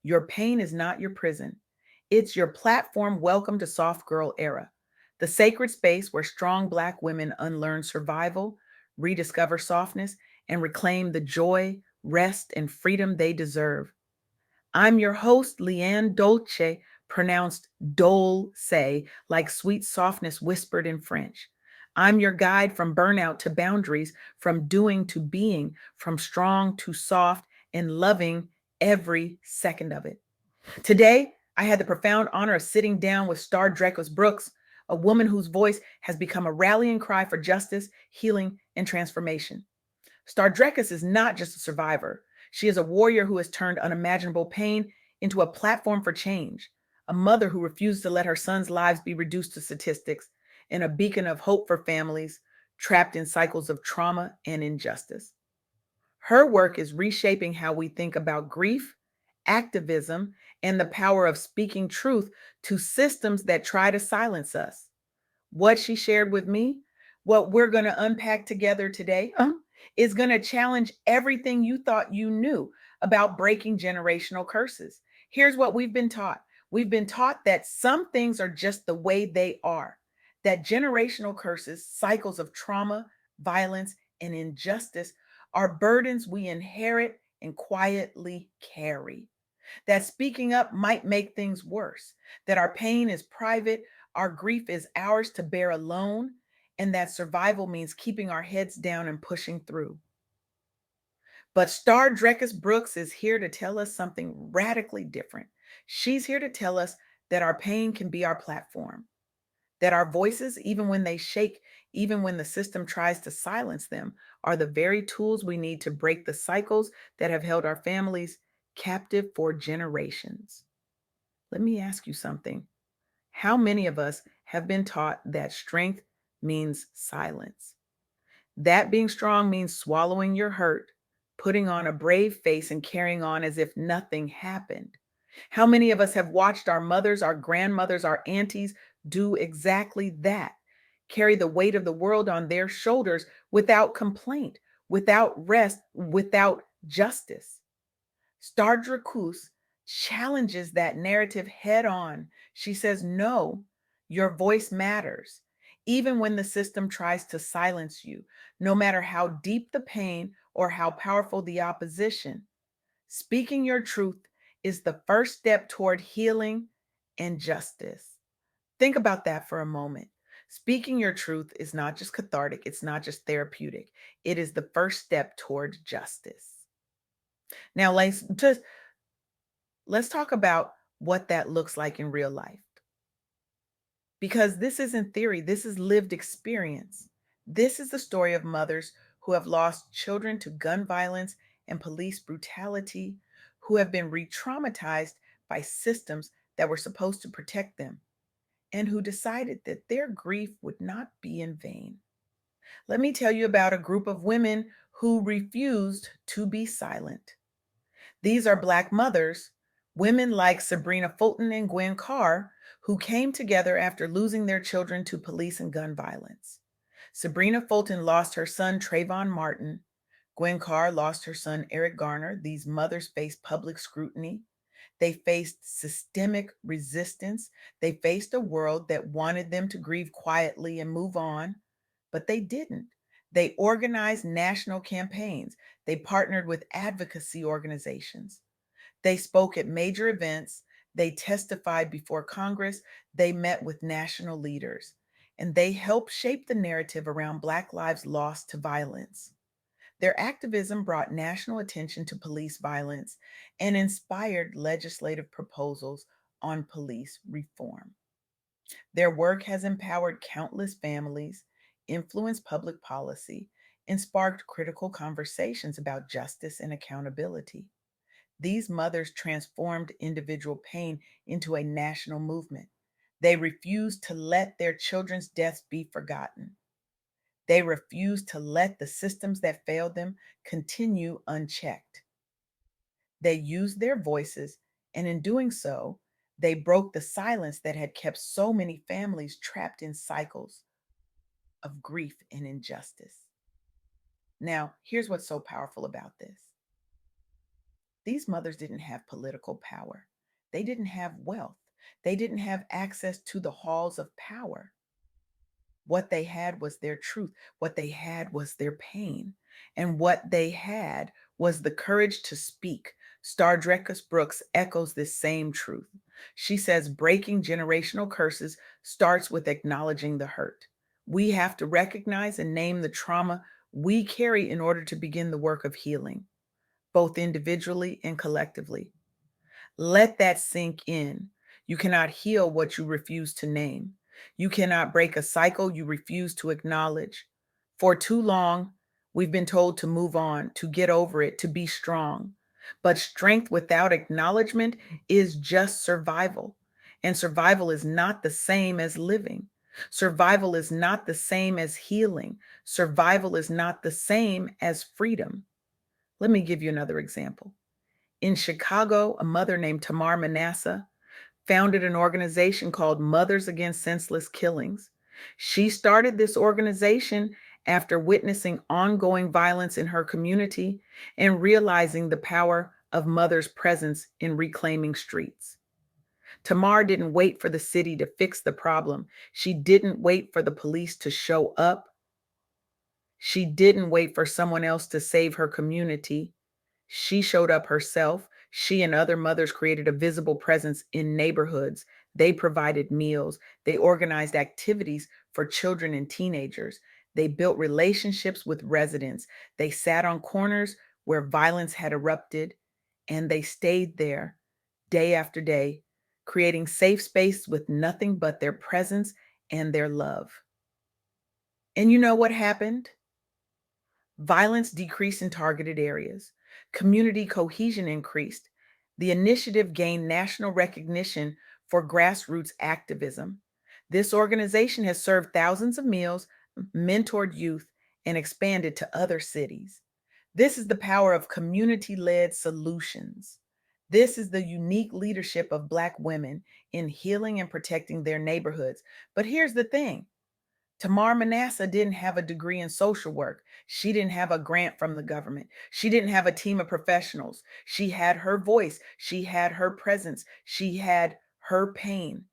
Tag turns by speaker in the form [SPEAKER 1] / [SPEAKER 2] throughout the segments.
[SPEAKER 1] Your pain is not your prison. It's your platform. Welcome to Soft Girl Era, the sacred space where strong Black women unlearn survival, rediscover softness, and reclaim the joy, rest, and freedom they deserve. I'm your host, LeAnne Dolce, pronounced Dole, like sweet softness whispered in French. I'm your guide from burnout to boundaries, from doing to being, from strong to soft, and loving every second of it. Today, I had the profound honor of sitting down with Stardrecous Brooks, a woman whose voice has become a rallying cry for justice, healing, and transformation. Stardrecous is not just a survivor. She is a warrior who has turned unimaginable pain into a platform for change, a mother who refused to let her sons' lives be reduced to statistics, and a beacon of hope for families trapped in cycles of trauma and injustice. Her work is reshaping how we think about grief, activism, and the power of speaking truth to systems that try to silence us. What she shared with me, what we're going to unpack together today, is going to challenge everything you thought you knew about breaking generational curses. Here's what we've been taught: we've been taught that some things are just the way they are, that generational curses, cycles of trauma, violence, and injustice are burdens we inherit and quietly carry, that speaking up might make things worse, that our pain is private, our grief is ours to bear alone, and that survival means keeping our heads down and pushing through. But Stardrecous Brooks is here to tell us something radically different. She's here to tell us that our pain can be our platform, that our voices, even when they shake, even when the system tries to silence them, are the very tools we need to break the cycles that have held our families captive for generations. Let me ask you something. How many of us have been taught that strength means silence? That being strong means swallowing your hurt, putting on a brave face, and carrying on as if nothing happened. How many of us have watched our mothers, our grandmothers, our aunties do exactly that? Carry the weight of the world on their shoulders without complaint, without rest, without justice. Stardrecous challenges that narrative head on. She says, no, your voice matters. Even when the system tries to silence you, no matter how deep the pain or how powerful the opposition, speaking your truth is the first step toward healing and justice. Think about that for a moment. Speaking your truth is not just cathartic, it's not just therapeutic. It is the first step toward justice. Now, let's talk about what that looks like in real life. Because this isn't theory, this is lived experience. This is the story of mothers who have lost children to gun violence and police brutality, who have been re traumatized by systems that were supposed to protect them, and who decided that their grief would not be in vain. Let me tell you about a group of women who refused to be silent. These are Black mothers, women like Sabrina Fulton and Gwen Carr, who came together after losing their children to police and gun violence. Sabrina Fulton lost her son Trayvon Martin. Gwen Carr lost her son Eric Garner. These mothers faced public scrutiny. They faced systemic resistance. They faced a world that wanted them to grieve quietly and move on, but they didn't. They organized national campaigns. They partnered with advocacy organizations. They spoke at major events. They testified before Congress. They met with national leaders. And they helped shape the narrative around Black lives lost to violence. Their activism brought national attention to police violence and inspired legislative proposals on police reform. Their work has empowered countless families, influenced public policy, and sparked critical conversations about justice and accountability. These mothers transformed individual pain into a national movement. They refused to let their children's deaths be forgotten. They refused to let the systems that failed them continue unchecked. They used their voices, and in doing so, they broke the silence that had kept so many families trapped in cycles of grief and injustice. Now, here's what's so powerful about this: These mothers didn't have political power. They didn't have wealth. They didn't have access to the halls of power. What they had was their truth. What they had was their pain. And what they had was the courage to speak. Stardrecous Brooks echoes this same truth. She says breaking generational curses starts with acknowledging the hurt. We have to recognize and name the trauma we carry in order to begin the work of healing, both individually and collectively. Let that sink in. You cannot heal what you refuse to name. You cannot break a cycle you refuse to acknowledge. For too long, we've been told to move on, to get over it, to be strong. But strength without acknowledgement is just survival. And survival is not the same as living. Survival is not the same as healing. Survival is not the same as freedom. Let me give you another example. In Chicago, a mother named Tamar Manasseh founded an organization called Mothers Against Senseless Killings. She started this organization after witnessing ongoing violence in her community and realizing the power of mothers' presence in reclaiming streets. Tamar didn't wait for the city to fix the problem. She didn't wait for the police to show up. She didn't wait for someone else to save her community. She showed up herself. She and other mothers created a visible presence in neighborhoods. They provided meals. They organized activities for children and teenagers. They built relationships with residents. They sat on corners where violence had erupted, and they stayed there day after day, creating safe space with nothing but their presence and their love. And you know what happened? Violence decreased in targeted areas. Community cohesion increased. The initiative gained national recognition for grassroots activism. This organization has served thousands of meals, mentored youth, and expanded to other cities. This is the power of community led solutions. This is the unique leadership of Black women in healing and protecting their neighborhoods. But here's the thing: Tamar Manasseh didn't have a degree in social work. She didn't have a grant from the government. She didn't have a team of professionals. She had her voice. She had her presence. She had her pain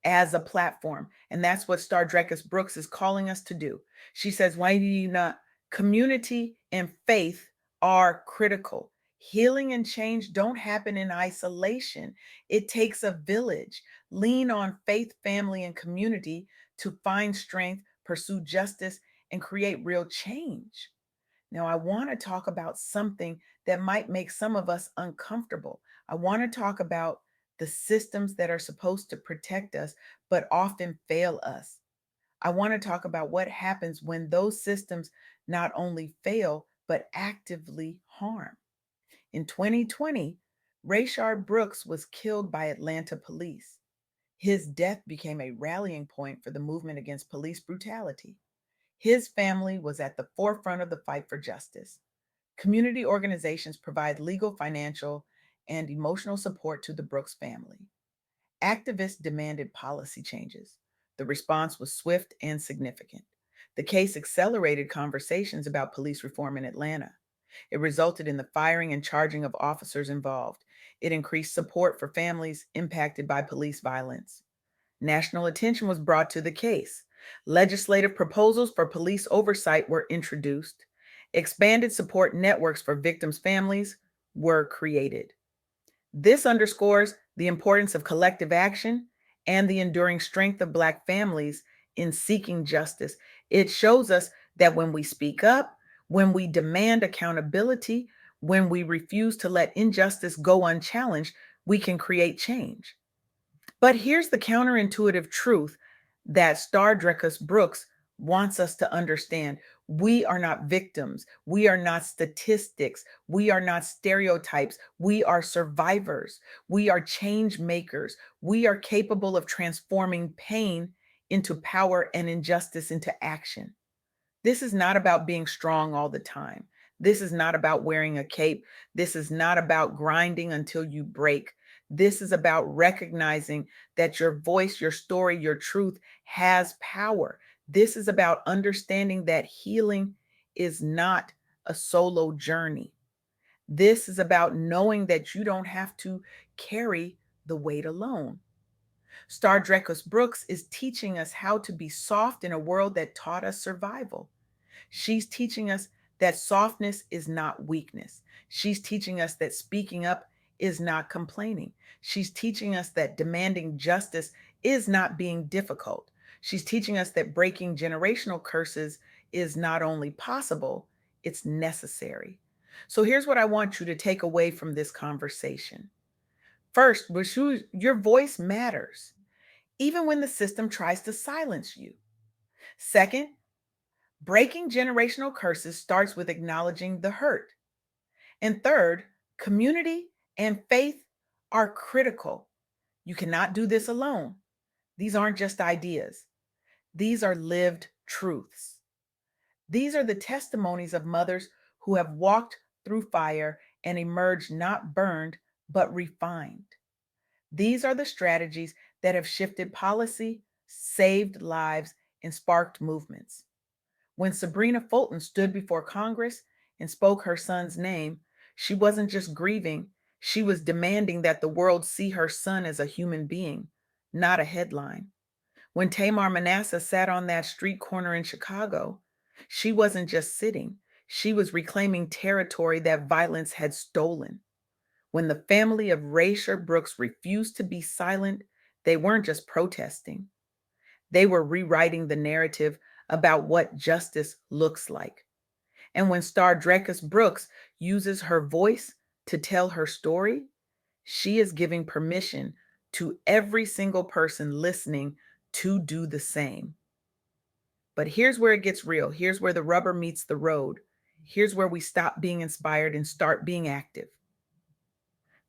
[SPEAKER 1] as a platform. And that's what Stardrecous Brooks is calling us to do. She says, why do you not? Community and faith are critical. Healing and change don't happen in isolation. It takes a village. Lean on faith, family, and community to find strength, pursue justice, and create real change. Now, I want to talk about something that might make some of us uncomfortable. I want to talk about the systems that are supposed to protect us, but often fail us. I want to talk about what happens when those systems not only fail, but actively harm. In 2020, Rayshard Brooks was killed by Atlanta police. His death became a rallying point for the movement against police brutality. His family was at the forefront of the fight for justice. Community organizations provide legal, financial, and emotional support to the Brooks family. Activists demanded policy changes. The response was swift and significant. The case accelerated conversations about police reform in Atlanta. It resulted in the firing and charging of officers involved. It increased support for families impacted by police violence. National attention was brought to the case. Legislative proposals for police oversight were introduced. Expanded support networks for victims' families were created. This underscores the importance of collective action and the enduring strength of Black families in seeking justice. It shows us that when we speak up, when we demand accountability, when we refuse to let injustice go unchallenged, we can create change. But here's the counterintuitive truth that Stardrecous Brooks wants us to understand. We are not victims. We are not statistics. We are not stereotypes. We are survivors. We are change makers. We are capable of transforming pain into power and injustice into action. This is not about being strong all the time. This is not about wearing a cape. This is not about grinding until you break. This is about recognizing that your voice, your story, your truth has power. This is about understanding that healing is not a solo journey. This is about knowing that you don't have to carry the weight alone. Stardrecous Brooks is teaching us how to be soft in a world that taught us survival. She's teaching us that softness is not weakness. She's teaching us that speaking up is not complaining. She's teaching us that demanding justice is not being difficult. She's teaching us that breaking generational curses is not only possible, it's necessary. So here's what I want you to take away from this conversation. First, your voice matters, even when the system tries to silence you. Second, breaking generational curses starts with acknowledging the hurt. And third, community and faith are critical. You cannot do this alone. These aren't just ideas, these are lived truths. These are the testimonies of mothers who have walked through fire and emerged not burned, but refined. These are the strategies that have shifted policy, saved lives, and sparked movements. When Sabrina Fulton stood before Congress and spoke her son's name, she wasn't just grieving, she was demanding that the world see her son as a human being, not a headline. When Tamar Manasseh sat on that street corner in Chicago, she wasn't just sitting, she was reclaiming territory that violence had stolen. When the family of Rayshard Brooks refused to be silent, they weren't just protesting, they were rewriting the narrative about what justice looks like. And when Stardrecous Brooks uses her voice to tell her story, she is giving permission to every single person listening to do the same. But here's where it gets real. Here's where the rubber meets the road. Here's where we stop being inspired and start being active.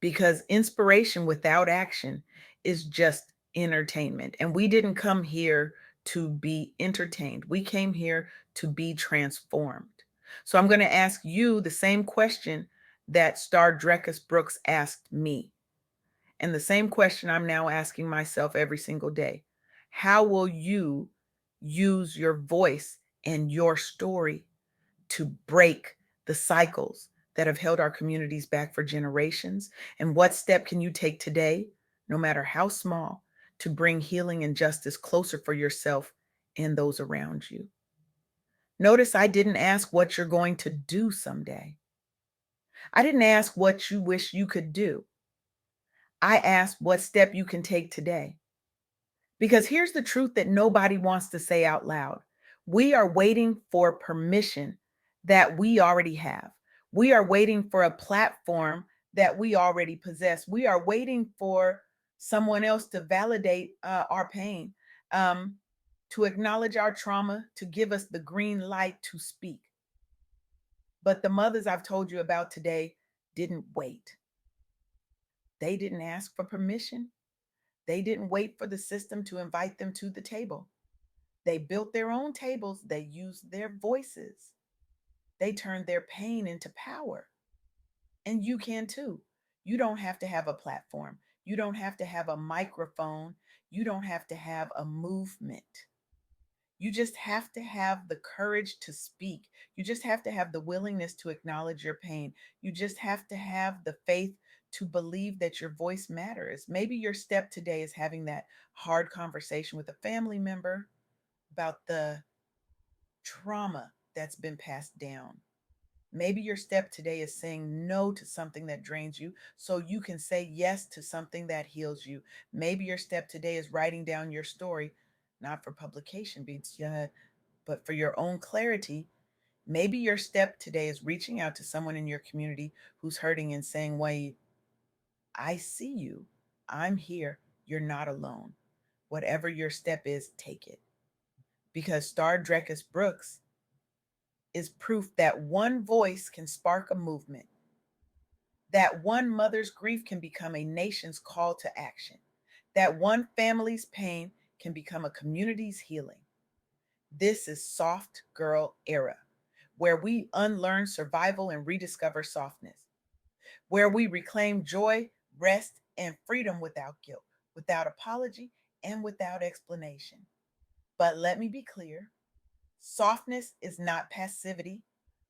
[SPEAKER 1] Because inspiration without action is just entertainment. And we didn't come here to be entertained, we came here to be transformed. So I'm going to ask you the same question that Stardrecous Brooks asked me, and the same question I'm now asking myself every single day. How will you use your voice and your story to break the cycles that have held our communities back for generations? And what step can you take today, no matter how small, to bring healing and justice closer for yourself and those around you? Notice I didn't ask what you're going to do someday. I didn't ask what you wish you could do. I asked what step you can take today. Because here's the truth that nobody wants to say out loud. We are waiting for permission that we already have. We are waiting for a platform that we already possess. We are waiting for someone else to validate our pain, um, to acknowledge our trauma, to give us the green light to speak. But the mothers I've told you about today didn't wait. They didn't ask for permission. They didn't wait for the system to invite them to the table. They built their own tables. They used their voices. They turned their pain into power. And you can too. You don't have to have a platform. You don't have to have a microphone. You don't have to have a movement. You just have to have the courage to speak. You just have to have the willingness to acknowledge your pain. You just have to have the faith to believe that your voice matters. Maybe your step today is having that hard conversation with a family member about the trauma that's been passed down. Maybe your step today is saying no to something that drains you so you can say yes to something that heals you. Maybe your step today is writing down your story, not for publication, but for your own clarity. Maybe your step today is reaching out to someone in your community who's hurting and saying, wait, I see you. I'm here. You're not alone. Whatever your step is, take it. Because Stardrecous Brooks is proof that one voice can spark a movement, that one mother's grief can become a nation's call to action, that one family's pain can become a community's healing. This is Soft Girl Era, where we unlearn survival and rediscover softness, where we reclaim joy, rest, and freedom without guilt, without apology, and without explanation. But let me be clear, softness is not passivity,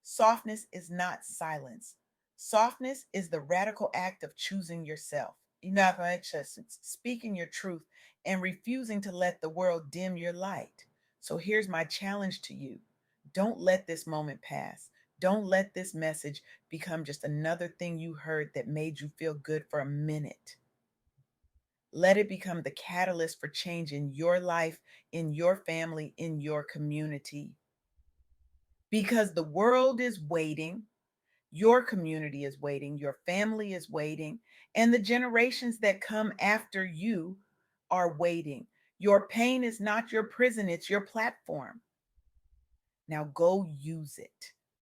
[SPEAKER 1] softness is not silence. Softness is the radical act of choosing yourself. It's speaking your truth and refusing to let the world dim your light. So here's my challenge to you. Don't let this moment pass. Don't let this message become just another thing you heard that made you feel good for a minute. Let it become the catalyst for change in your life, in your family, in your community. Because the world is waiting, your community is waiting, your family is waiting, and the generations that come after you are waiting. Your pain is not your prison, it's your platform. Now go use it.